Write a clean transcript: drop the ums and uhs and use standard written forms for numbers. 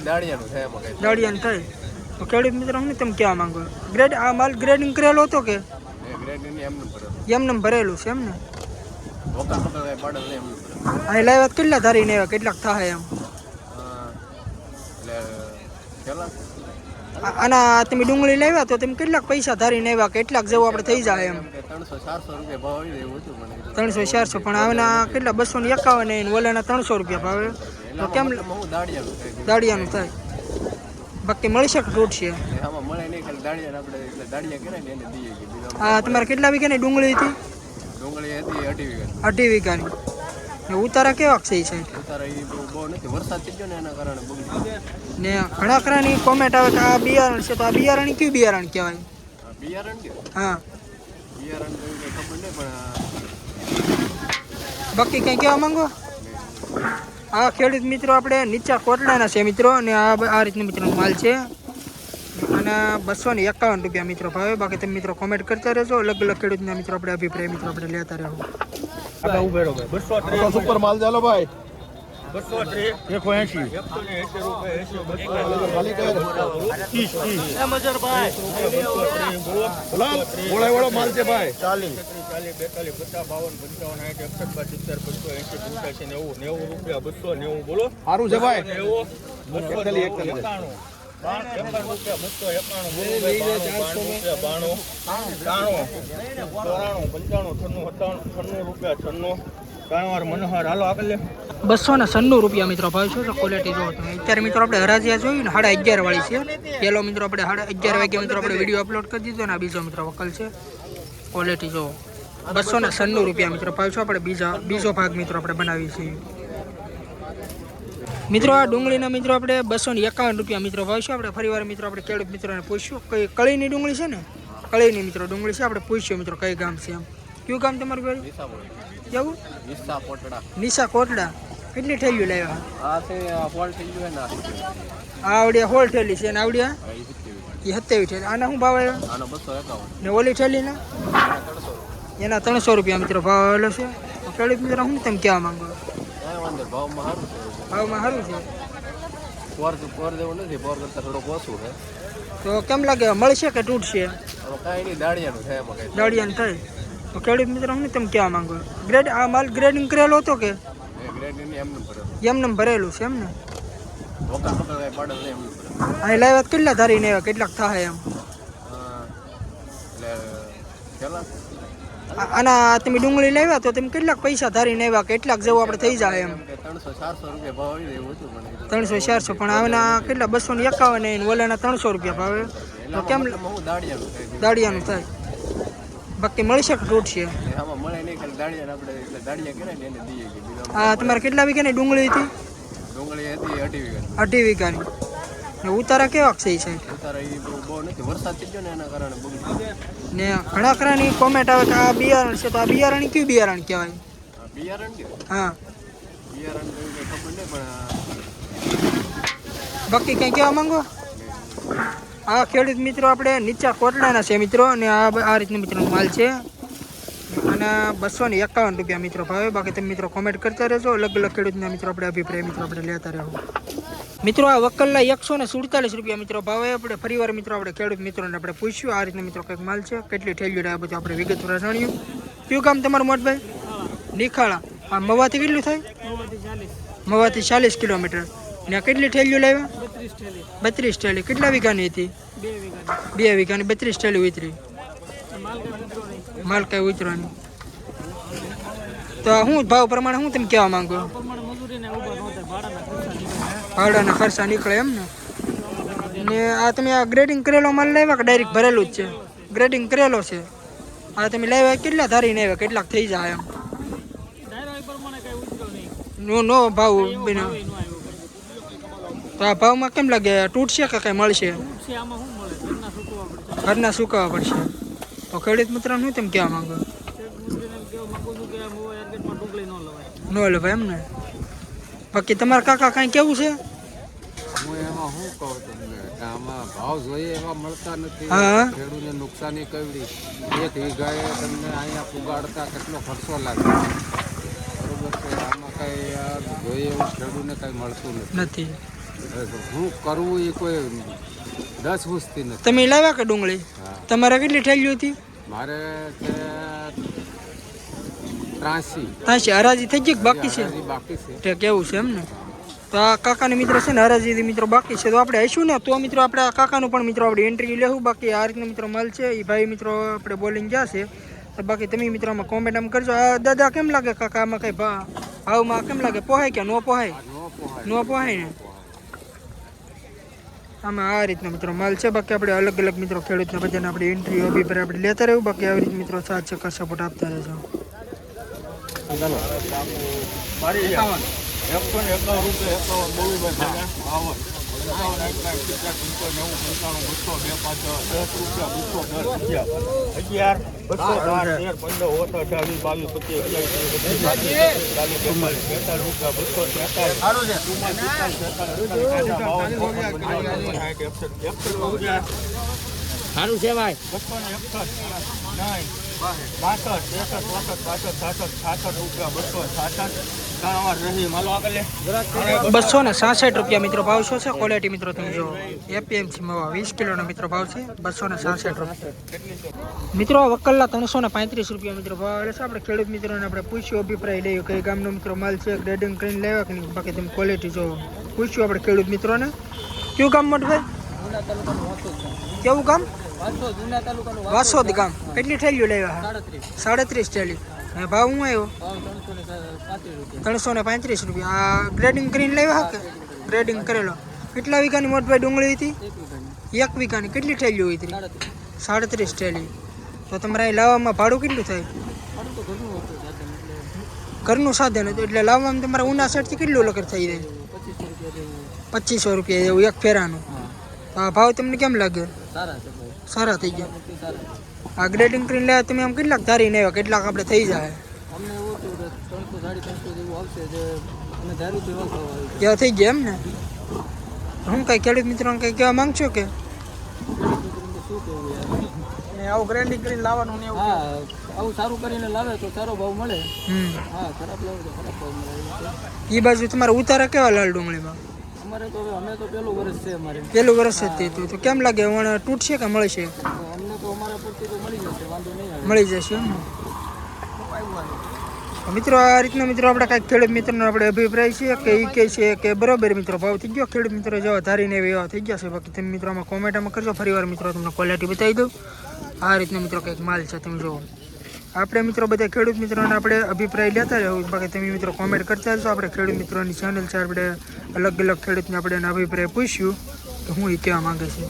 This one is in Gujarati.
દાળિયાનું થાય તો ખેડૂત મિત્રો હું તમે કહેવા માંગો ગ્રેડ આ માલ ગ્રેડિંગ કરેલો હતો કે એમને ભરેલું છે એમ ને અહીં લાવ્યા કેટલા ધારીને આવ્યા કેટલાક થાય એમ આના તમે ડુંગળી લાવ્યા તો તમે કેટલાક પૈસા ધારીને આવ્યા કેટલાક જેવું આપણે થઈ જાય એમ 300-400 પણ આના કેટલા 251 ને ઓલાના 300 રૂપિયા ભાવે તો કેમ દાળિયાનું થાય બાકી મળશે કે તૂટશે હા તમારે કેટલા વીઘાની ડુંગળી હતી 2.5 વીઘાની ઉતારા કેવા છે એ સાઈડ ને ઘણા ખરાની કોમેન્ટ આવે કે આ બિયારણ છે તો આ બિયારણ કયું બિયારણ કહેવાય હા બાકી કંઈ કહેવા માંગો આ ખેડૂત મિત્રો આપણે નીચા કોટડાના છે મિત્રો અને આ રીતનો મિત્રોનો માલ છે અને 251 રૂપિયા મિત્રો ભાવે બાકી તમે મિત્રો કોમેન્ટ કરતા રહેજો અલગ અલગ ખેડૂતના મિત્રો આપણે અભિપ્રાય મિત્રો આપણે લેતા રહેવું સુપર માલ ચાલો ભાઈ 280 માલ છે ભાઈ 40 42 55 60 બોલો સારું છે ભાઈ 296 રૂપિયા મિત્રો ભાવ છે તો ક્વોલિટી જો તમે અત્યારે મિત્રો આપણે હરાજીયા જોયું ને 11:30 વાળી છે પેલો મિત્રો આપણે 11:30 વાગ્યા મિત્રો આપણે વિડીયો અપલોડ કરી દીધો ને આ બીજો મિત્રો વકલ છે ક્વોલિટી જો 296 રૂપિયા મિત્રો ભાવ છે આપણે બીજો ભાગ મિત્રો આપણે બનાવીએ છીએ મિત્રો આ ડુંગળીના મિત્રો આપણે 251 રૂપિયા મિત્રો ભાવ છે આપણે ફરીવાર મિત્રો આપણે ખેડૂત મિત્રોને પૂછ્યું કઈ કળીની ડુંગળી છે ને કળીની મિત્રો ડુંગળી છે આપણે પૂછ્યું મિત્રો કઈ ગામ છે એમ કયું ગામ તમારું ભાઈ કેવું નિશા કોટડા કેટલી થેલીઓ લાવ્યા આવડિયા હોલ થેલી છે ને આવડિયા એ 27 થેલી આના શું ભાવ આવ્યો ને ઓલી થેલીના એના 300 રૂપિયા મિત્રો ભાવ આવેલો છે ખેડૂત મિત્રો હું તમે કહેવા માંગો ભાવમાં સારું છે તો કેમ લાગે મળશે કે તૂટશે દાળિયાનું થાય તો ખેડૂત મિત્રો હું તમે કહેવા માંગો ગ્રેડ આ માલ ગ્રેડિંગ કરેલો હતો કે એમને ભરેલું છે એમ ને અહીં લાવ્યા કેટલા ધારીને આવ્યા કેટલાક થાય એમ આના તમે ડુંગળી લાવ્યા તો તમે કેટલાક પૈસા ધારીને આવ્યા કેટલાક જેવું આપણે થઈ જાય એમ 300-400 પણ આના કેટલા 251 ને ઓલાના 300 રૂપિયા ભાવે તો કેમ દાળિયાનું થાય બાકી મળશે કે તૂટશે હા તમારે કેટલા વીઘાની ડુંગળી હતી 2.5 વીઘાની ને ઉતારા કેવા છે એ સાઈડ ને ઘણા ખરાની કોમેન્ટ આવે કે આ બિયારણ છે તો આ બિયારણ કયું બિયારણ કહેવાય હા બાકી કંઈ કહેવા માંગો આ ખેડૂત મિત્રો આપણે નીચા કોટડાના છે મિત્રો અને આ રીતનો મિત્રોનો માલ છે અને 251 રૂપિયા મિત્રો ભાવે બાકી તમે મિત્રો કોમેન્ટ કરતા રહેજો અલગ અલગ ખેડૂતના મિત્રો આપણે અભિપ્રાય મિત્રો આપણે લેતા રહેવું મિત્રો આ વકલના 147 રૂપિયા મિત્રો ભાવે આપણે ફરીવાર મિત્રો આપણે ખેડૂત મિત્રોને આપણે પૂછ્યું આ રીતના મિત્રો કંઈક માલ છે કેટલી થેલીઓ આ બધું આપણે વિગતવાર જાણ્યું કયું કામ તમારું મોટભાઈ નિખાળા આ મવાથી કેટલું થાય મવાથી 40 કિલોમીટર ને કેટલી થેલીઓ લાવ્યા 32 થેલી કેટલા વીઘાની હતી 2 વીઘાની 32 થેલી ઉતરી માલ કઈ ઉતરવાની તો હું ભાવ પ્રમાણે હું તમે કહેવા માંગો ભાડાના ખર્ચા નીકળે એમ ને આ તમે આ ગ્રેડિંગ કરેલો માલ લાવ્યા કે ડાયરેક્ટ ભરેલું જ છે ગ્રેડિંગ કરેલો છે આ તમે લાવ્યા કેટલા ધારીને આવ્યા કેટલાક થઈ જાય એમ નો ભાવ બન્યો તો આ ભાવમાં કેમ લાગે તૂટશે કે કઈ મળશે ઘરના સુકાવા પડશે તો ખેડૂત મિત્ર શું તમે કહેવા માંગો ન લેવાય એમ ને બાકી તમારા કાકા કાંઈ કેવું છે હું એમાં શું કહું તમને આમાં ભાવ જોઈએ એવા મળતા નથી હા ખેડૂતને નુકસાની કવડી 1 વીઘાએ તમને અહીંયા પુગાડતા કેટલો ખર્ચો લાગે બરોબર છે આમાં કઈ જોઈએ એવું ખેડૂતને કઈ મળતું નથી હું કરવું એ કોઈ 10 વસ્તી નથી. તમે લાવ્યા કે ડુંગળી? હા. તમારે કેટલી થેલીઓ હતી? મારે છે 83. ત્યાંથી હરાજી થઈ ગઈ કે બાકી છે? હજી બાકી છે. તે કેવું છે એમ ને? તો આ કાકાને મિત્રો છે ને હરાજી મિત્રો બાકી છે, તો આપણે આવીશું ને તો મિત્રો આપણે આ કાકાનું પણ મિત્રો આપણે એન્ટ્રી લેવું. બાકી આ રીતનો મિત્રો માલ છે, એ ભાઈ મિત્રો આપણે બોલિંગ ગયા છે. તો બાકી તમે મિત્રો આમાં કોમેન્ટ આમ કરજો. આ દાદા કેમ લાગે કાકા, આમાં કઈ ભાવમાં કેમ લાગે? પોહાય કે નો પોહાય? નો પોહાય ને આમાં આ રીતનો મિત્રો માલ છે. બાકી આપણે અલગ અલગ મિત્રો ખેડૂતના બધાને આપણે એન્ટ્રી અભિપ્રાય આપણે લેતા રહેવું. બાકી આવી રીતે મિત્રો સાથ ચક્કર સપોર્ટ આપતા રહેજો. મારી 151 રૂપિયા 51 બોલીભાઈ સારું છે ભાઈ. 266 રૂપિયા મિત્રો ભાવ શું છે? ક્વોલિટી મિત્રો તમે જો એપીએમસી માં 20 કિલોનો મિત્રો ભાવ છે 266 રૂપિયા મિત્રો. વકલના 335 રૂપિયા મિત્રો ભાવ આવે છે. આપણે ખેડૂત મિત્રોને આપણે પૂછ્યું અભિપ્રાય લઈએ કઈ ગામનો મિત્રો માલ છે, ગ્રેડિંગ કરીને લેવા કે નહીં. બાકી તમે ક્વોલિટી જો પૂછ્યું આપણે ખેડૂત મિત્રોને. કયું ગામ મોટભાઈ? કેવું ગામ? વાસોદ ગામ. કેટલી થેલીઓ લેવા? 37 થેલી. ભાવ હું આવ્યો 335 રૂપિયા. આ ગ્રેડિંગ કરીને લેવા કે ગ્રેડિંગ કરેલો? કેટલા વીઘાની મોટભાઈ ડુંગળી હતી? 1 વીઘાની. કેટલી થેલીઓ હતી? 37 થેલી. તો તમારે અહીં લાવવામાં ભાડું કેટલું થાય? ઘરનું સાધન હતું એટલે લાવવામાં તમારે ઉના સાઈડથી કેટલું લગર થઈ જાય? 2500 રૂપિયા એવું એક ફેરાનું. તો આ ભાવ તમને કેમ લાગે? સારા થઈ ગયા. આ ગ્રેડિંગ કરીને લેવા તમે આમ કેટલાક ધારીને આવ્યા? કેટલાક આપણે થઈ જાય? ત્યાં થઈ ગયા એમ ને? હું કઈ ખેડૂત મિત્રોને કઈ કહેવા માંગશો કે આવું ગ્રેડિંગ કરીને લાવવાનું ને? આવું સારું કરીને લાવે તો સારો ભાવ મળે. હા, ખરાબ લાવે તો ખરાબ ભાવ મળે. એ બાજુ તમારા ઉતારા કેવા લાલ ડુંગળીમાં? અમારે તો હવે અમે તો પહેલું વર્ષ છે અમારે. પહેલું વર્ષ જ તે તો કેમ લાગે? તૂટશે કે મળશે? અમને તો અમારા પરથી તો મળી જશે, વાંધો નહીં આવે. મળી જશે એમ મિત્રો. આ રીતના મિત્રો આપણે કાંઈક ખેડૂત મિત્રોનો આપણે અભિપ્રાય છે કે એ કહે છે કે બરોબર મિત્રો ભાવ થઈ ગયો. ખેડૂત મિત્રો જેવા ધારીને એવા થઈ ગયા છે. બાકી તમે મિત્રો આમાં કોમેન્ટમાં કરજો. ફરીવાર મિત્રો તમને ક્વોલિટી બતાવી દઉં. આ રીતના મિત્રો કંઈક માલ છે તમે જુઓ. આપણે મિત્રો બધા ખેડૂત મિત્રોને આપણે અભિપ્રાય લેતા રહેવું. બાકી તમે મિત્રો કોમેન્ટ કરતા રહેજો. આપણે ખેડૂત મિત્રોની ચેનલ છે, આપણે અલગ અલગ ખેડૂતને આપણે એના અભિપ્રાય પૂછ્યું કે હું એ કહેવા માંગે છે.